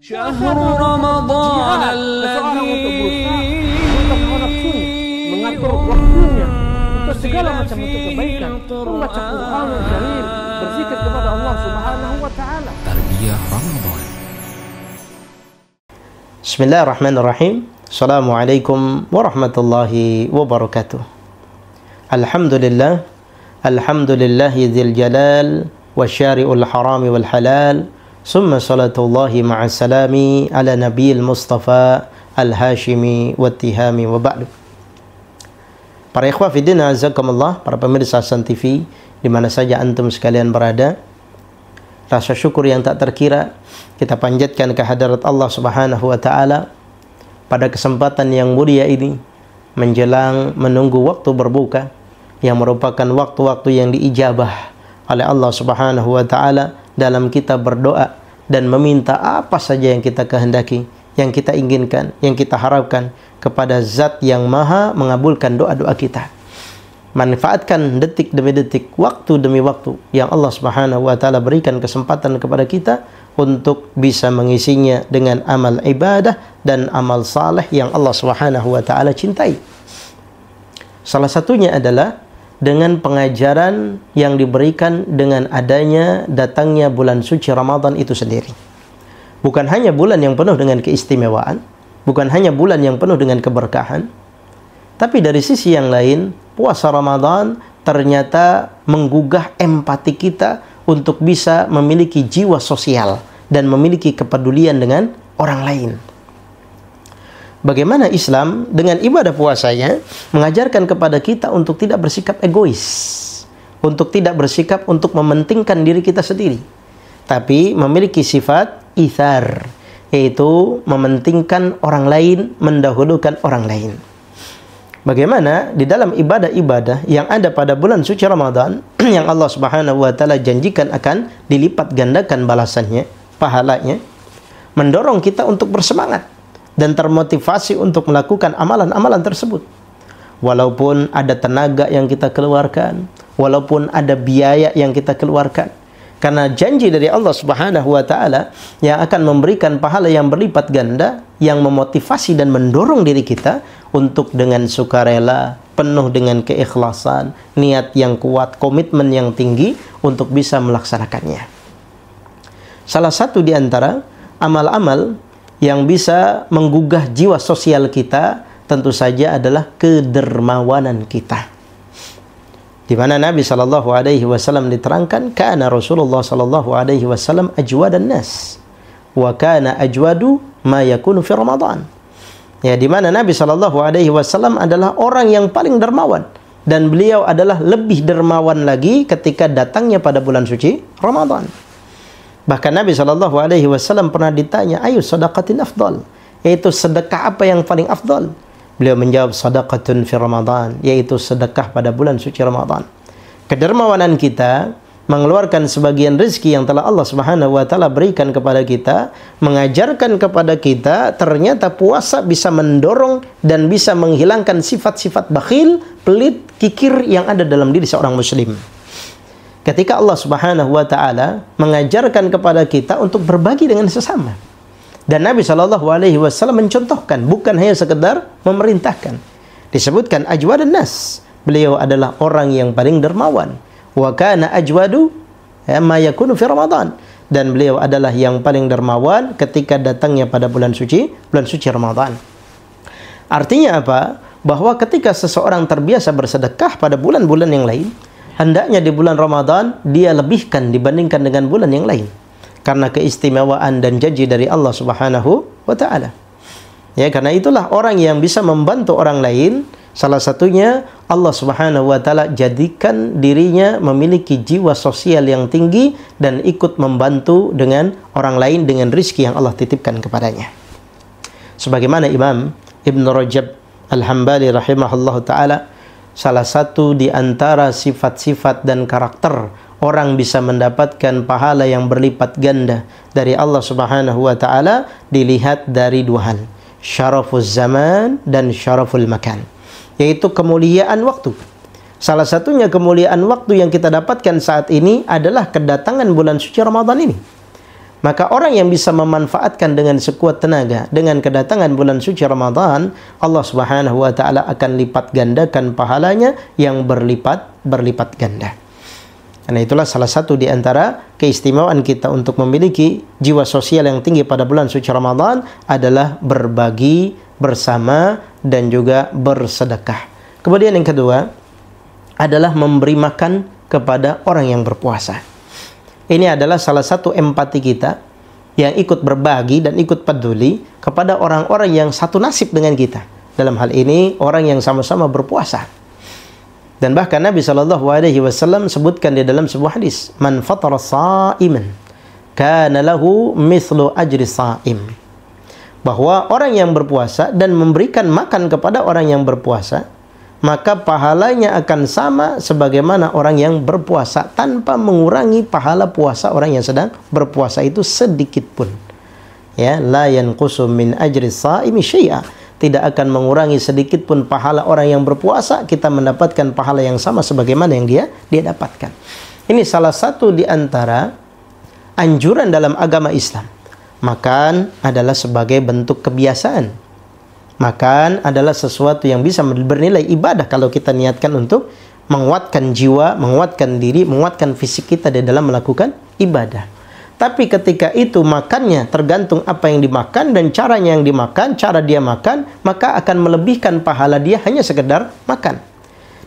شهر رمضان الذي mengatur waktunya untuk segala macam bentuk kebaikan, membaca Qur'anul Karim, berzikir kepada Allah Subhanahu wa taala. Tarbiyah Ramadan. Bismillahirrahmanirrahim. Assalamualaikum warahmatullahi wabarakatuh. Alhamdulillah, alhamdulillahi dzil jalal wasyari'ul harami wal halal. Summa salatullahi ma'assalami ala nabiyil mustafa al-hashimi wattihami wa ba'du. Para ikhwah fiddin azakumullah, para pemirsa Hasan TV di mana saja antum sekalian berada, rasa syukur yang tak terkira kita panjatkan ke hadirat Allah Subhanahu wa taala pada kesempatan yang mulia ini menjelang menunggu waktu berbuka yang merupakan waktu-waktu yang diijabah oleh Allah Subhanahu wa taala dalam kita berdoa dan meminta apa saja yang kita kehendaki, yang kita inginkan, yang kita harapkan kepada Zat yang Maha mengabulkan doa-doa kita. Manfaatkan detik demi detik, waktu demi waktu yang Allah Subhanahu wa taala berikan kesempatan kepada kita untuk bisa mengisinya dengan amal ibadah dan amal saleh yang Allah Subhanahu wa taala cintai. Salah satunya adalah dengan pengajaran yang diberikan dengan adanya datangnya bulan suci Ramadan itu sendiri. Bukan hanya bulan yang penuh dengan keistimewaan, bukan hanya bulan yang penuh dengan keberkahan, tapi dari sisi yang lain, puasa Ramadan ternyata menggugah empati kita untuk bisa memiliki jiwa sosial dan memiliki kepedulian dengan orang lain. Bagaimana Islam dengan ibadah puasanya mengajarkan kepada kita untuk tidak bersikap egois, untuk tidak bersikap untuk mementingkan diri kita sendiri, tapi memiliki sifat ithar, yaitu mementingkan orang lain, mendahulukan orang lain. Bagaimana di dalam ibadah-ibadah yang ada pada bulan suci Ramadan yang Allah Subhanahu wa taala janjikan akan dilipat gandakan balasannya, pahalanya, mendorong kita untuk bersemangat dan termotivasi untuk melakukan amalan-amalan tersebut. Walaupun ada tenaga yang kita keluarkan, walaupun ada biaya yang kita keluarkan, karena janji dari Allah Subhanahu wa taala yang akan memberikan pahala yang berlipat ganda, yang memotivasi dan mendorong diri kita untuk dengan sukarela, penuh dengan keikhlasan, niat yang kuat, komitmen yang tinggi untuk bisa melaksanakannya. Salah satu di antara amal-amal yang bisa menggugah jiwa sosial kita tentu saja adalah kedermawanan kita. Di mana Nabi sallallahu alaihi wasallam diterangkan, kana Rasulullah sallallahu alaihi wasallam ajwadan nas wa kana ajwadu ma yakunu fi Ramadan. Ya, di mana Nabi sallallahu alaihi wasallam adalah orang yang paling dermawan dan beliau adalah lebih dermawan lagi ketika datangnya pada bulan suci Ramadan. Bahkan Nabi sallallahu alaihi wasallam pernah ditanya, ayu sadaqatin afdal, yaitu sedekah apa yang paling afdal? Beliau menjawab, sadaqatun fi Ramadan, yaitu sedekah pada bulan suci Ramadan. Kedermawanan kita mengeluarkan sebagian rezeki yang telah Allah Subhanahu wa taala berikan kepada kita, mengajarkan kepada kita ternyata puasa bisa mendorong dan bisa menghilangkan sifat-sifat bakhil, pelit, kikir yang ada dalam diri seorang muslim. Ketika Allah Subhanahu wa taala mengajarkan kepada kita untuk berbagi dengan sesama. Dan Nabi sallallahu alaihi wasallam mencontohkan, bukan hanya sekedar memerintahkan. Disebutkan ajwadan nas. Beliau adalah orang yang paling dermawan. Wa kana ajwadu ma yakunu fi Ramadan. Dan beliau adalah yang paling dermawan ketika datangnya pada bulan suci Ramadan. Artinya apa? Bahwa ketika seseorang terbiasa bersedekah pada bulan-bulan yang lain, hendaknya di bulan Ramadan dia lebihkan dibandingkan dengan bulan yang lain. Karena keistimewaan dan janji dari Allah Subhanahu wa taala. Ya, karena itulah orang yang bisa membantu orang lain, salah satunya Allah Subhanahu wa taala jadikan dirinya memiliki jiwa sosial yang tinggi dan ikut membantu dengan orang lain dengan rezeki yang Allah titipkan kepadanya. Sebagaimana Imam Ibn Rajab Al-Hambali rahimahullahu taala, salah satu di antara sifat-sifat dan karakter orang bisa mendapatkan pahala yang berlipat ganda dari Allah Subhanahu wa taala dilihat dari dua hal, syarafuz zaman dan syaraful makan, yaitu kemuliaan waktu. Salah satunya kemuliaan waktu yang kita dapatkan saat ini adalah kedatangan bulan suci Ramadan ini. Maka orang yang bisa memanfaatkan dengan sekuat tenaga dengan kedatangan bulan suci Ramadan, Allah Subhanahu wa taala akan lipat gandakan pahalanya yang berlipat ganda. Karena itulah salah satu di antara keistimewaan kita untuk memiliki jiwa sosial yang tinggi pada bulan suci Ramadan adalah berbagi bersama dan juga bersedekah. Kemudian yang kedua adalah memberi makan kepada orang yang berpuasa. Ini adalah salah satu empati kita yang ikut berbagi dan ikut peduli kepada orang-orang yang satu nasib dengan kita. Dalam hal ini orang yang sama-sama berpuasa. Dan bahkan Nabi SAW sebutkan di dalam sebuah hadis, "Man fatara sha'iman kana lahu mithlu ajri sha'im." Bahwa orang yang berpuasa dan memberikan makan kepada orang yang berpuasa, maka pahalanya akan sama sebagaimana orang yang berpuasa tanpa mengurangi pahala puasa orang yang sedang berpuasa itu sedikit pun. Ya, la yanqusu min ajri shaimi syai'a. Tidak akan mengurangi sedikit pun pahala orang yang berpuasa, kita mendapatkan pahala yang sama sebagaimana yang dia dapatkan. Ini salah satu di antara anjuran dalam agama Islam. Makan adalah sebagai bentuk kebiasaan. Makan adalah sesuatu yang bisa bernilai ibadah kalau kita niatkan untuk menguatkan jiwa, menguatkan diri, menguatkan fisik kita di dalam melakukan ibadah. Tapi ketika itu makannya tergantung apa yang dimakan dan caranya yang dimakan, cara dia makan, maka akan melebihkan pahala dia hanya sekedar makan.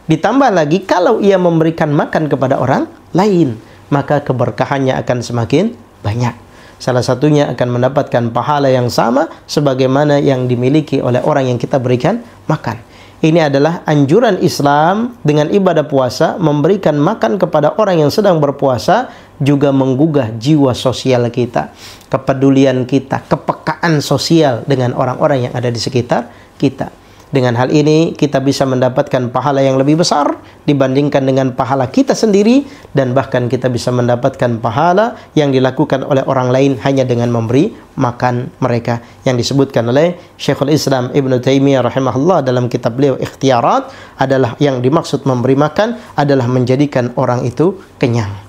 Ditambah lagi kalau ia memberikan makan kepada orang lain, maka keberkahannya akan semakin banyak. Salah satunya akan mendapatkan pahala yang sama sebagaimana yang dimiliki oleh orang yang kita berikan makan. Ini adalah anjuran Islam dengan ibadah puasa, memberikan makan kepada orang yang sedang berpuasa juga menggugah jiwa sosial kita, kepedulian kita, kepekaan sosial dengan orang-orang yang ada di sekitar kita. Dengan hal ini kita bisa mendapatkan pahala yang lebih besar dibandingkan dengan pahala kita sendiri, dan bahkan kita bisa mendapatkan pahala yang dilakukan oleh orang lain hanya dengan memberi makan mereka, yang disebutkan oleh Syekhul Islam Ibn Taimiyah rahimahullah dalam kitab beliau Ikhtiarat. Adalah yang dimaksud memberi makan adalah menjadikan orang itu kenyang.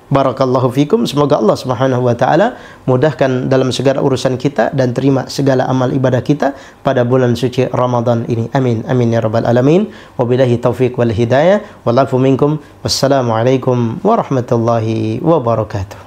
Barakallahu fikum. Semoga Allah Subhanahu wa taala mudahkan dalam segala urusan kita dan terima segala amal ibadah kita pada bulan suci Ramadan ini. Amin. Amin ya rabbal alamin. Wabillahi taufiq wal hidayah. Wal afu minkum. Wassalamualaikum warahmatullahi wabarakatuh.